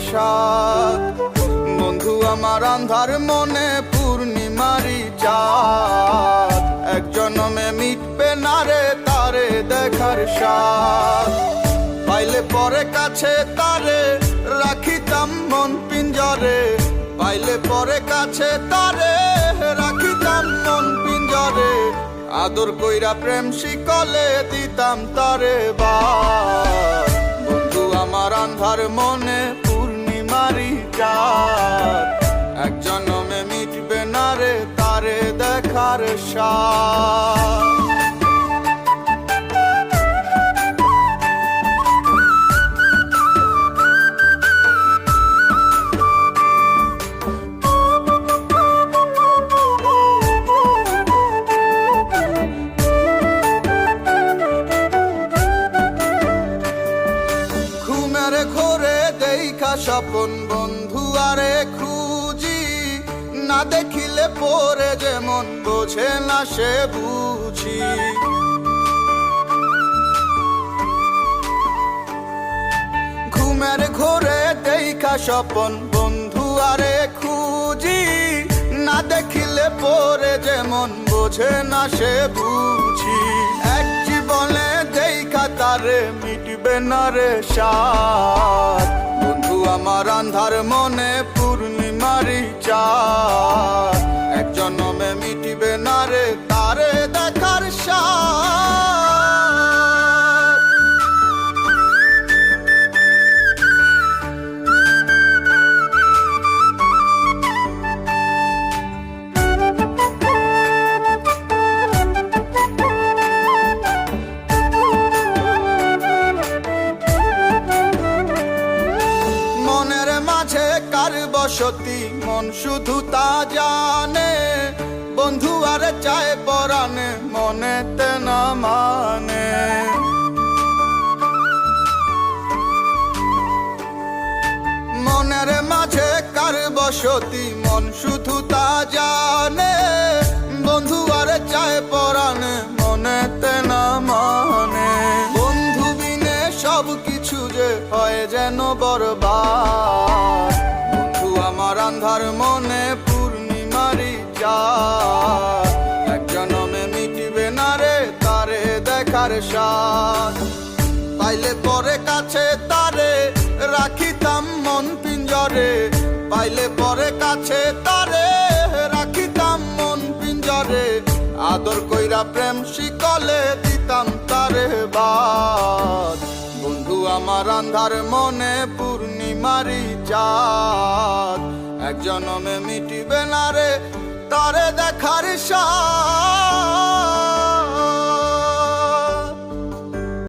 স্বাদ। বন্ধু আমার আন্ধার মনে পূর্ণিমারি চাঁদ, এক জনমে মিটবে না রে তারে দেখার স্বাদ। পাইলে পরে কাছে তারে রাখিতাম মন পিঞ্জরে, পাইলে পরে কাছে তারে রাখিতাম মন পিঞ্জরে। আদর কইরা প্রেম শিকলে দিতাম তারে বাদ। বন্ধু আমার আন্ধার মনে পূর্ণিমারি চাঁদ, এক জনমে মিটবে না রে তারে দেখার স্বাদ। ঘরে দেখা স্বপন বন্ধু আরে খুঁজি, না দেখিলে পরে যেমন বোঝে না সে বুঝি। ঘুমের ঘরে দেখা স্বপন বন্ধু আরে খুঁজি, না দেখিলে পরে যেমন বোঝে না সে বুঝি। এক জীবনে দেখা তারে মিটবে না রে স্বাদ। বন্ধু আমার আন্ধার মনে পূর্ণিমারি চাঁদ, এক জনমে মিটবে না রে তারে দেখার স্বাদ। কার বসতি মন শুধু তা জানে, বন্ধু আরে চায় পরানে মনেতে না মানে। মনের মাঝে কার বসতি মন শুধু তা জানে, বন্ধু আরে চায় পরানে মনেতে না মানে। বন্ধু বিনে সব কিছু যে হয় যেন বরবাদ। বন্ধু আমার আন্ধার মনে পূর্ণিমারি চাঁদ, এক জনমে মিটবে না রে তারে দেখার স্বাদ। পাইলে পরে কাছে তারে রাখিতাম মন পিঞ্জরে, পাইলে পরে কাছে তারে রাখিতাম মন পিঞ্জরে। আদর কইরা প্রেম শিকলে দিতাম তারে বাদ। বন্ধু আমার আন্ধার মনে পূর্ণিমারি চাঁদ, এক জনমে মিটিবে না রে তারে দেখার স্বাদ।